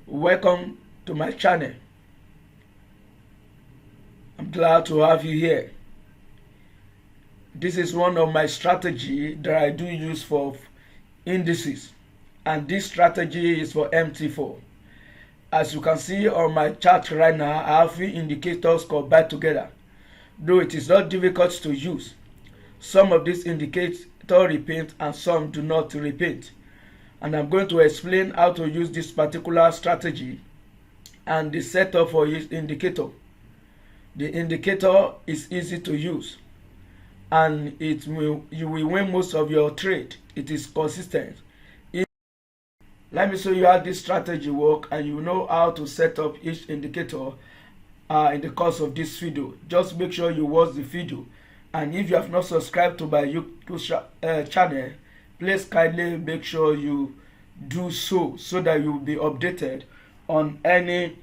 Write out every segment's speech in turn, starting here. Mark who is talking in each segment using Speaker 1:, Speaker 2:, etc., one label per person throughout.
Speaker 1: Welcome to my channel. I'm glad to have you here. This is one of my strategy that I do use for indices, and this strategy is for MT4. As you can see on my chart right now, I have three indicators combined together, though it is not difficult to use. Some of these indicators repeat and some do not repeat, and I'm going to explain how to use this particular strategy and the setup for each indicator. The indicator is easy to use, and you will win most of your trade. It is consistent. Let me show you how this strategy works, and you know how to set up each indicator in the course of this video. Just make sure you watch the video, and if you have not subscribed to my YouTube channel, please kindly make sure you do so that you will be updated on any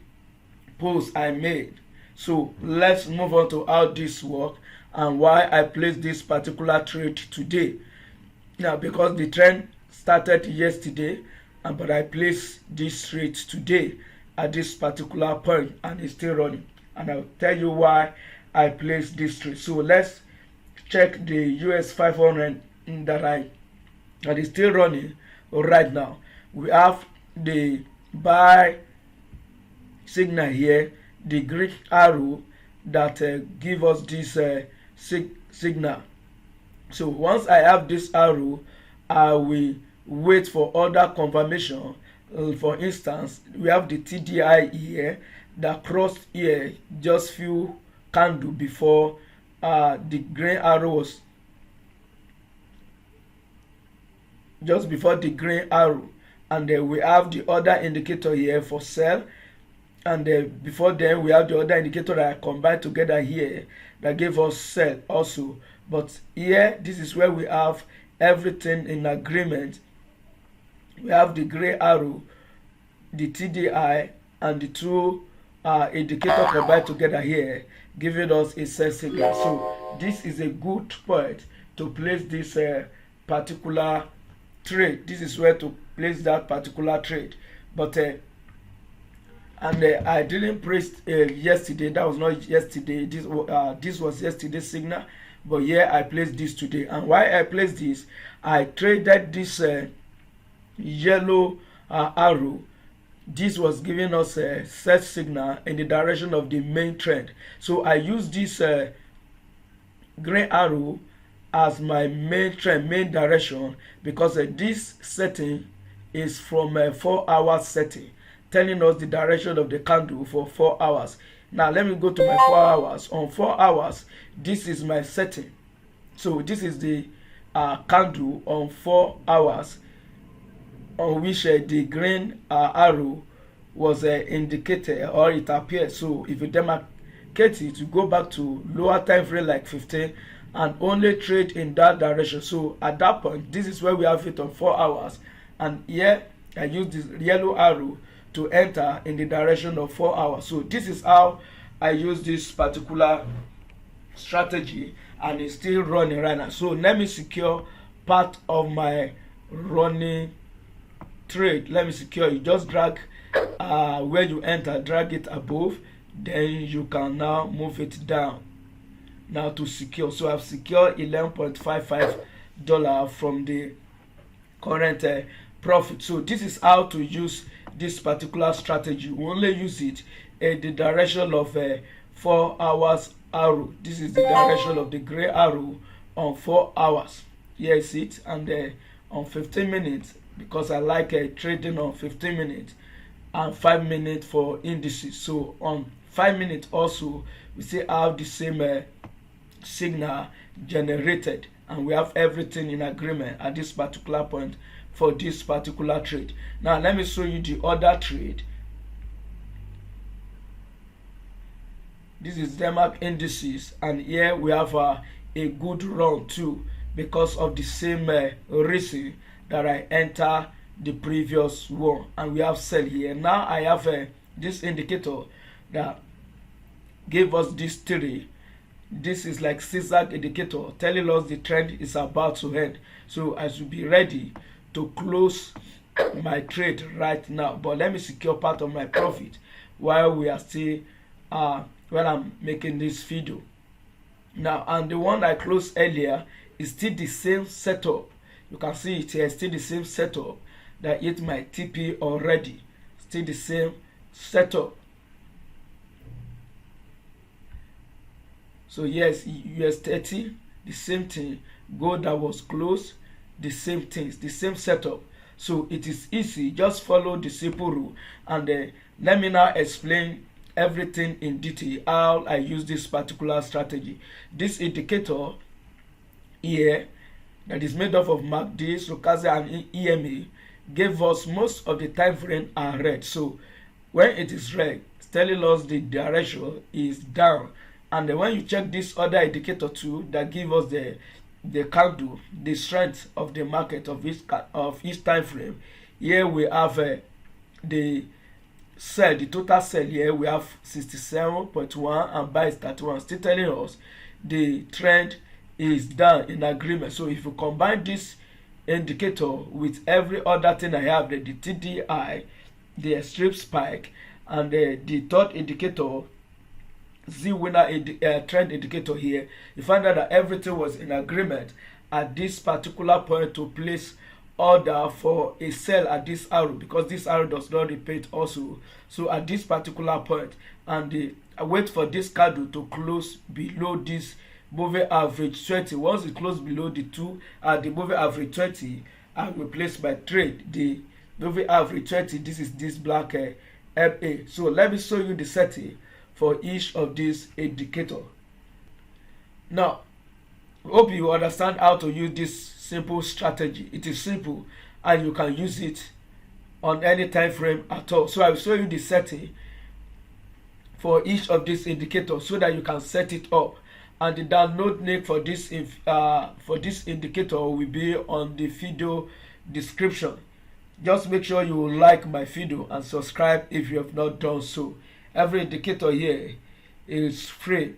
Speaker 1: post I made. So let's move on to how this works and why I placed this particular trade today. Now, because the trend started yesterday, but I placed this trade today at this particular point, and it's still running, and I'll tell you why I placed this trade. So let's check the US 500 that is still running right now. We have the buy signal here, the green arrow that give us this signal. So once I have this arrow, I will wait for other confirmation. For instance, we have the TDI here that crossed here just few candle before the green arrow was just before the green arrow, and then we have the other indicator here for sell, and before then we have the other indicator that I combined together here that gave us sell also. But here, this is where we have everything in agreement. We have the gray arrow, the TDI, and the two indicators combined together here, giving us a sell signal. So this is a good point to place this particular trade. This is where to place that particular trade. But I didn't place yesterday. That was not yesterday. This was yesterday's signal, but here I placed this today. And why I placed this, I traded this yellow arrow. This was giving us a set signal in the direction of the main trend. So I used this green arrow as my main trend, main direction, because this setting is from a 4 hour setting, telling us the direction of the candle for 4 hours. Now let me go to my 4 hours. On 4 hours, this is my setting. So this is the candle on 4 hours on which the green arrow was indicated, or it appeared. So if you demarcate it, you go back to lower time frame like 15 and only trade in that direction. So at that point, this is where we have it on 4 hours, and here I use this yellow arrow to enter in the direction of 4 hours. So this is how I use this particular strategy, and it's still running right now. So let me secure part of my running trade. Let me secure it. Just drag where you enter, drag it above, then you can now move it down now to secure. So I've secured $11.55 from the current profit. So this is how to use this particular strategy. We only use it in the direction of 4 hours arrow. This is the direction of the gray arrow on 4 hours. Here is it. And on 15 minutes, because I like trading on 15 minutes, and 5 minutes for indices. So on 5 minutes also, we see how the same signal generated, and we have everything in agreement at this particular point for this particular trade. Now let me show you the other trade. This is Denmark indices, and here we have a good run too, because of the same reason that I enter the previous one, and we have sell here. Now I have this indicator that gave us this theory. This is like zigzag indicator telling us the trend is about to end. So I should be ready to close my trade right now, but let me secure part of my profit while we are still when I'm making this video now. And the one I closed earlier is still the same setup. You can see it here, still the same setup that hit my TP already, still the same setup. So yes, US 30, the same thing. Gold that was closed, the same things, the same setup. So it is easy, just follow the simple rule. And let me now explain everything in detail, how I use this particular strategy. This indicator here that is made up of MACD, Stochastic and EMA gave us most of the time frame are red. So when it is red, it's telling us the direction is down. And then when you check this other indicator too that give us the candle, the strength of the market of each time frame, here we have the sell, the total sell here we have 67.1 and buy is 31, still telling us the trend is down in agreement. So if you combine this indicator with every other thing I have, the TDI, the extreme spike, and the third indicator, Z winner trend indicator here, you find out that everything was in agreement at this particular point to place order for a sell at this arrow, because this arrow does not repeat also. So at this particular point, and I wait for this candle to close below this moving average 20. Once it closes below the moving average 20, I will place my trade. The moving average 20, this is this black MA. So let me show you the setting for each of these indicators. Now, hope you understand how to use this simple strategy. It is simple and you can use it on any time frame at all. So I will show you the setting for each of these indicators so that you can set it up. And the download link for this indicator will be on the video description. Just make sure you like my video and subscribe if you have not done so. Every indicator here is free.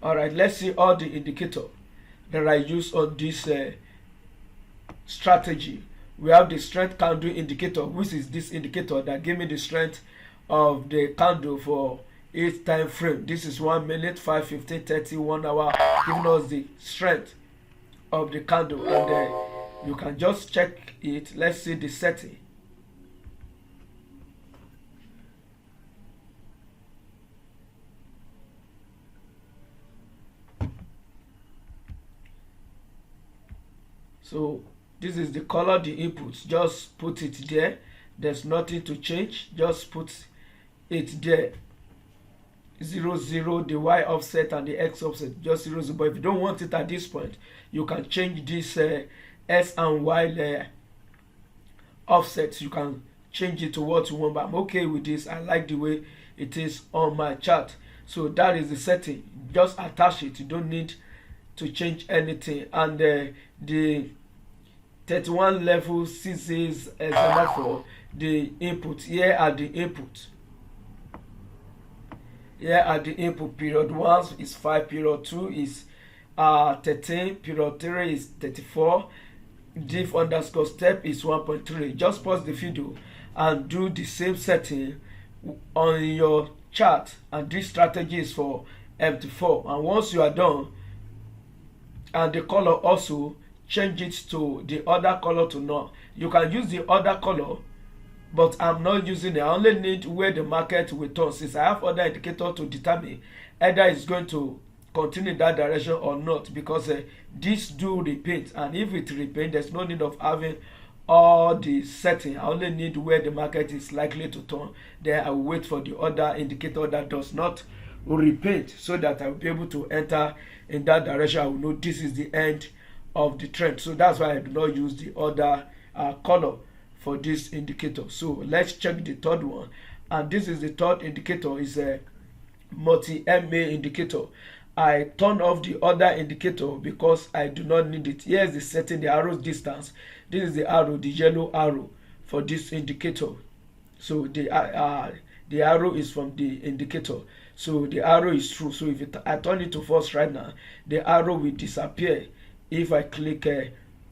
Speaker 1: Alright, let's see all the indicators that I use on this strategy. We have the strength candle indicator, which is this indicator that gave me the strength of the candle for each time frame. This is 1 minute, 5, 15, 30, 1 hour, giving us the strength of the candle. And you can just check it. Let's see the setting. So this is the color, the inputs. Just put it there. There's nothing to change. Just put it there. 0, 0, the Y offset and the X offset. Just 0, 0. But if you don't want it at this point, you can change this S and Y offsets. You can change it to what you want. But I'm okay with this. I like the way it is on my chart. So that is the setting. Just attach it. You don't need to change anything. And the 31 level CCs for the input. Here are the input. Here are the input. Period 1 is 5, period 2 is 13, period 3 is 34, div underscore step is 1.3. Just pause the video and do the same setting on your chart, and this strategy is for MT4. And once you are done, and the color also, change it to the other color to none. You can use the other color, but I'm not using it. I only need where the market will turn, since I have other indicator to determine either it's going to continue in that direction or not, because this do repeat, and if it repeat, there's no need of having all the setting. I only need where the market is likely to turn. Then I will wait for the other indicator that does not repeat, so that I will be able to enter in that direction. I will know this is the end of the trend. So that's why I do not use the other color for this indicator. So let's check the third one, and this is the third indicator. Is a multi-MA indicator. I turn off the other indicator because I do not need it. Here is the setting, the arrow distance. This is the arrow, the yellow arrow for this indicator. So the arrow is from the indicator. So the arrow is true. So if I turn it to false right now, the arrow will disappear if I click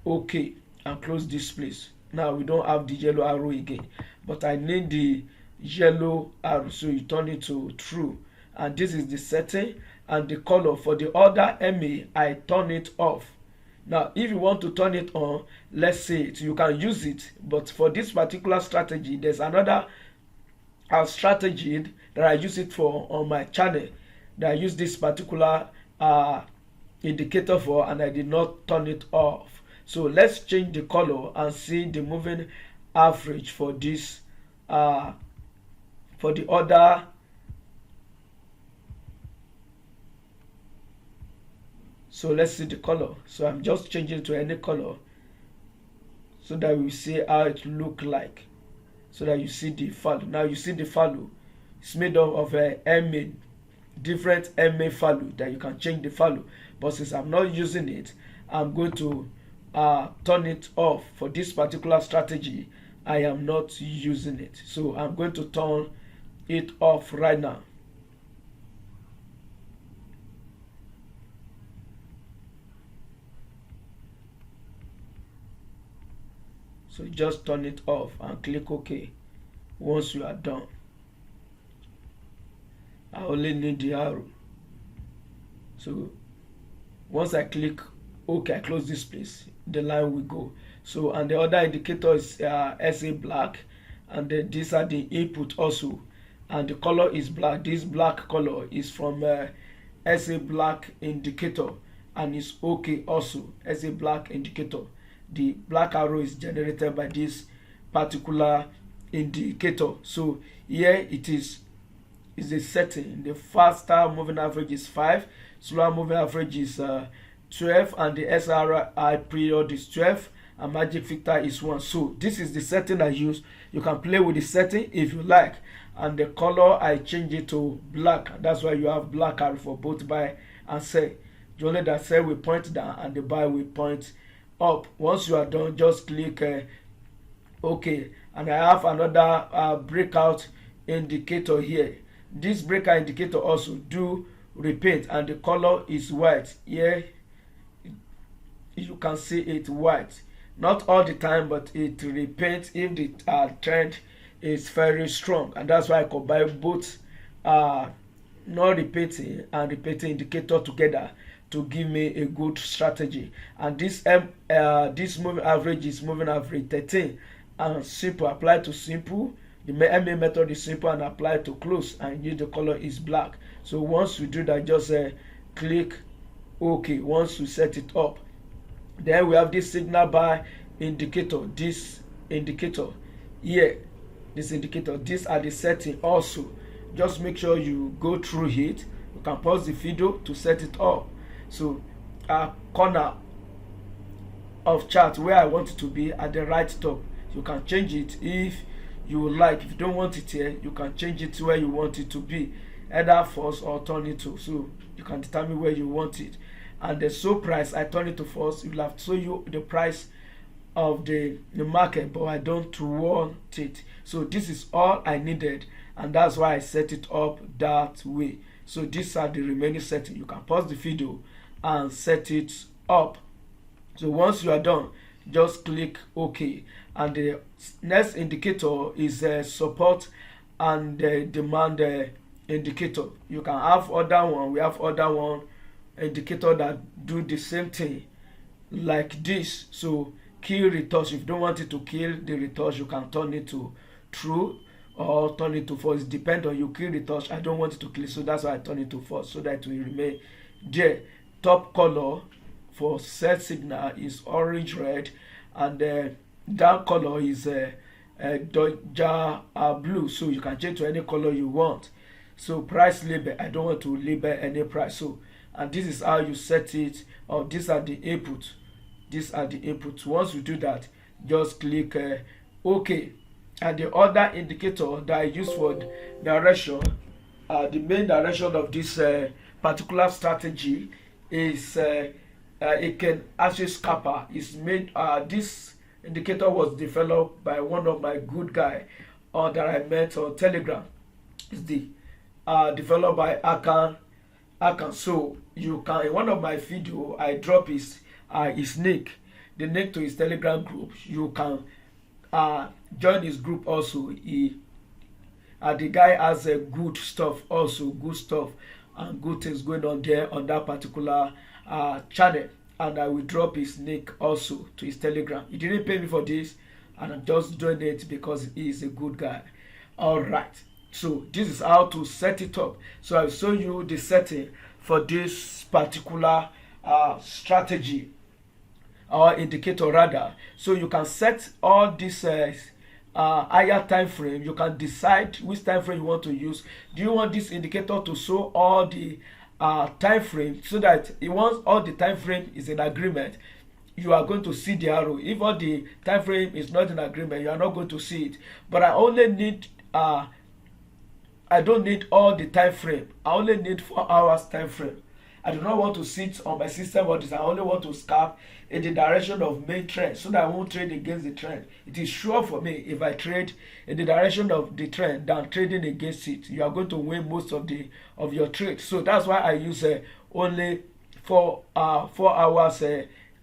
Speaker 1: OK. and close this place. Now we don't have the yellow arrow again, but I need the yellow arrow, so you turn it to true, and this is the setting. And the color for the other MA, I turn it off. Now if you want to turn it on, let's say it, you can use it, but for this particular strategy there's another strategy that I use it for on my channel, that I use this particular indicator for, and I did not turn it off. So let's change the color and see the moving average for this for the other. So let's see the color. So I'm just changing to any color so that we see how it look like, so that you see the value. Now you see the value. It's made up of a MA, different MA value that you can change the value. But since I'm not using it, I'm going to turn it off. For this particular strategy, I am not using it. So I'm going to turn it off right now. So just turn it off and click OK once you are done. I only need the arrow. So once I click OK, I close this place, the line will go. So, and the other indicator is SA black, and then these are the input also, and the color is black. This black color is from SA black indicator, and it's OK also, SA black indicator. The black arrow is generated by this particular indicator. So here it is a setting. The faster moving average is 5, slower moving average is 12, and the SRI period is 12, and magic filter is 1. So this is the setting I use. You can play with the setting if you like. And the color, I change it to black. That's why you have black arrow for both buy and sell. The only that sell will point down and the buy will point up. Once you are done, just click OK. And I have another breakout indicator here. This breakout indicator also do repeat, and the color is white. Here you can see it white. Not all the time, but it repeats if the trend is very strong, and that's why I combine both not repeating and repeating indicator together to give me a good strategy. And this moving average is moving average 13, and simple, apply to simple. The MA method is simple and apply to close, and use the color is black. So once you do that, just click OK once you set it up. Then we have this signal buy indicator, this indicator here, this indicator. These are the setting also. Just make sure you go through it. You can pause the video to set it up. So corner of chart where I want it to be at the right top, you can change it if you like. If you don't want it here, you can change it to where you want it to be, either false or turn it to, so you can determine where you want it. And the show price, I turn it to false. It will have to show you the price of the market, but I don't want it. So this is all I needed, and that's why I set it up that way. So these are the remaining settings. You can pause the video and set it up. So once you are done, just click OK. And the next indicator is support and demand indicator. You can have other one. We have other one indicator that do the same thing like this. So kill retouch. If you don't want it to kill the retouch, you can turn it to true or turn it to false. Depend on you. Kill retouch, I don't want it to kill, so that's why I turn it to false, so that it will remain there. Top color for set signal is orange red, and dark color is Dodger blue. So you can change to any color you want. So price label, I don't want to label any price. So, and this is how you set it, or these are the input. These are the inputs. Once you do that, just click OK. And the other indicator that I use for direction, the main direction of this particular strategy is it can actually scalper. Is made. This indicator was developed by one of my good guy that I met on Telegram. It's the developed by Akan. So you can, in one of my video I drop his nick. the link to his Telegram group. You can join his group also. The guy has a good stuff also, good stuff and good things going on there on that particular channel. And I will drop his link also to his Telegram. He didn't pay me for this, and I'm just doing it because he is a good guy. All right, so this is how to set it up. So I'll show you the setting for this particular strategy or indicator rather. So you can set all these higher time frame. You can decide which time frame you want to use. Do you want this indicator to show all the time frame, so that once all the time frame is in agreement, you are going to see the arrow? If all the time frame is not in agreement, you are not going to see it. But I only need I don't need all the time frame. I only need 4 hours time frame. I do not want to sit on my system or this. I only want to scalp in the direction of main trend, so that I won't trade against the trend. It is sure for me, if I trade in the direction of the trend than trading against it, you are going to win most of your trades. So that's why I use only 4 hours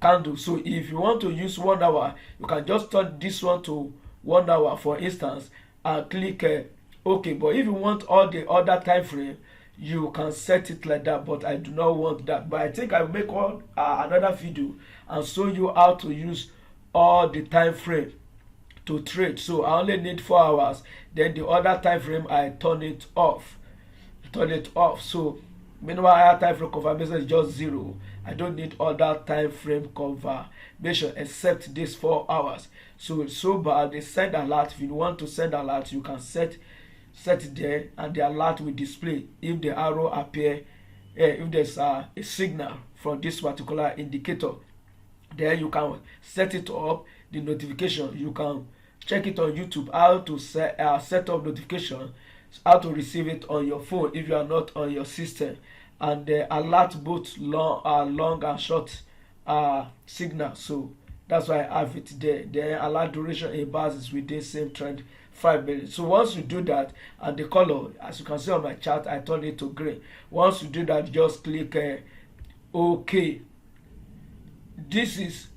Speaker 1: candle. So if you want to use 1 hour, you can just turn this one to 1 hour, for instance, and click OK. But if you want all the other time frame, you can set it like that, but I do not want that. But I think I will make another video and show you how to use all the time frame to trade. So I only need 4 hours. Then the other time frame, I turn it off. So meanwhile, higher time frame confirmation is just 0. I don't need other time frame confirmation except this 4 hours. So it's so bad. They send alert. If you want to send alert, you can set it there, and the alert will display if the arrow appear, if there's a signal from this particular indicator. Then you can set it up, the notification. You can check it on YouTube how to set up notification, how to receive it on your phone if you are not on your system, and alert both long and short signal. So that's why I have it there. The alert duration in bars is within same trend 5 minutes. So once you do that, and the color, as you can see on my chart, I turn it to green. Once you do that, just click OK. This is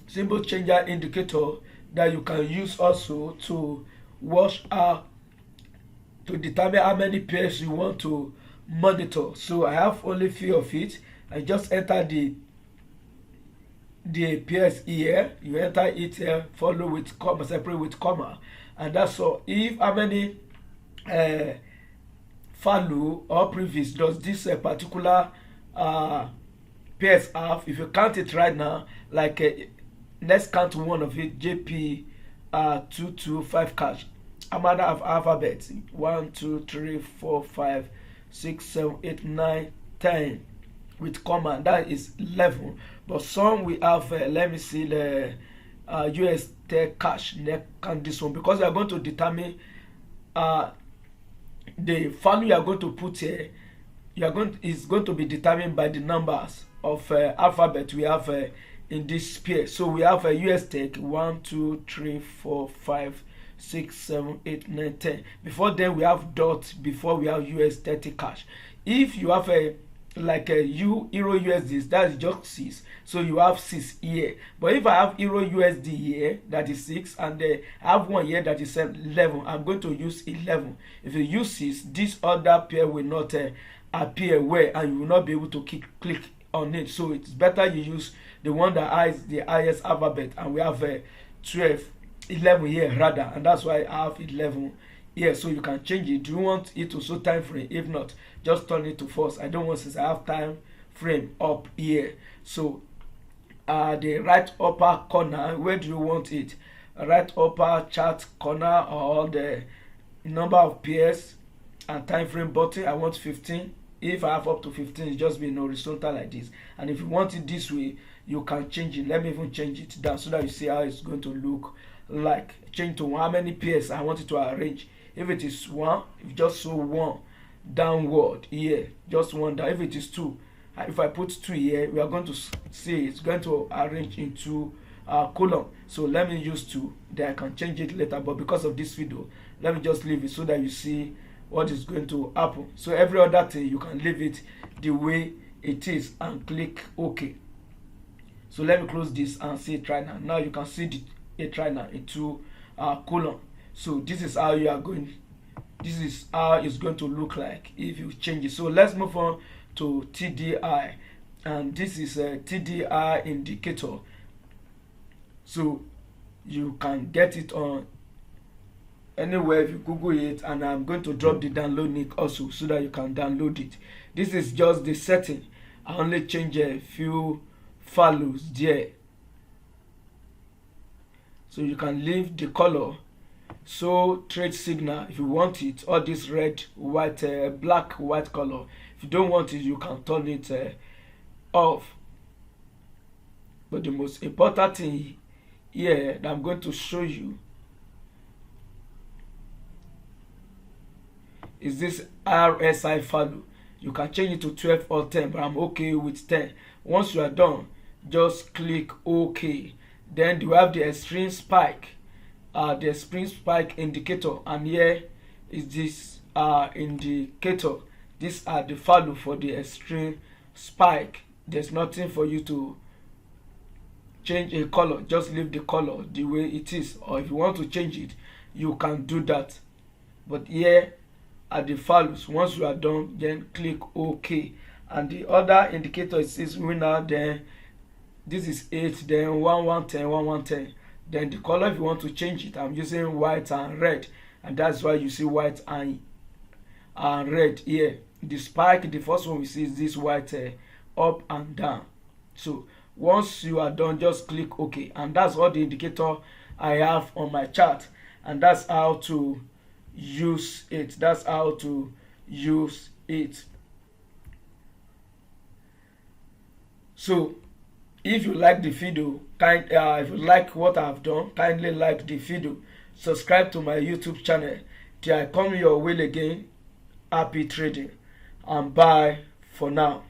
Speaker 1: symbol changer indicator that you can use also to watch to determine how many pairs you want to monitor. So I have only few of it. I just enter the pairs here. You enter it here, follow with comma, separate with comma, and that's all. If how many follow or previous does this particular pairs have? If you count it right now, like let's count one of it, JP 225 cash. I'm gonna have alphabets 1 2 3 4 5 6 7 8 9 10 with comma, that is 11. But some we have let me see the US Tech cash. Let's count this one, because we are going to determine the value you are going to put here. Is going to be determined by the numbers of alphabet we have in this pair. So we have a US Tech 1 2 3 4 5 6 7 8 9 10. Before then we have dot, before we have US 30 cash. If you have a like a Euro USD, that is just 6, so you have 6 here. But if I have Euro USD here, that is 6, and I have one here that is 11, I'm going to use 11. If you use 6, this other pair will not appear where, and you will not be able to click on it. So it's better you use the one that has the highest alphabet, and we have 11 here rather, and that's why I have 11 here. So you can change it. Do you want it to show time frame? If not, just turn it to false. I don't want, since I have time frame up here. So the right upper corner, where do you want it? Right upper chart corner, or the number of pairs and time frame button? I want 15. If I have up to 15, it's just be horizontal like this. And if you want it this way, you can change it. Let me even change it down so that you see how it's going to look like. Change to how many pairs I want it to arrange. If it is 1, if just show 1 downward here, just 1 down. If it is 2, if I put 2 here, we are going to see it's going to arrange into column. So let me use 2, then I can change it later. But because of this video, let me just leave it so that you see what is going to happen. So every other thing you can leave it the way it is and click OK. So let me close this and see it right now. Now you can see it right now into column. So this is how you are going. This is how it's going to look like if you change it. So let's move on to TDI, and this is a TDI indicator. So you can get it on anywhere if you Google it, and I'm going to drop the download link also so that you can download it. This is just the setting. I only change a few values there, so you can leave the color. So trade signal, if you want it, all this red, white, black, white color. If you don't want it, you can turn it off. But the most important thing here that I'm going to show you is this RSI value. You can change it to 12 or 10, but I'm okay with 10. Once you are done, just click OK. Then you have the extreme spike, the extreme spike indicator, and here is this indicator. These are the value for the extreme spike. There's nothing for you to change a color. Just leave the color the way it is, or if you want to change it, you can do that. But here are the values. Once you are done, then click OK. And the other indicator is winner. Then this is 8, then 1110, 1110. Then the color, if you want to change it, I'm using white and red, and that's why you see white and red here. The spike, the first one we see is this white up and down. So once you are done, just click OK, and that's all the indicator I have on my chart, and that's how to use it. That's how to use it. So if you like the video, if you like what I've done, kindly like the video, subscribe to my YouTube channel. Till I come your way again, happy trading, and bye for now.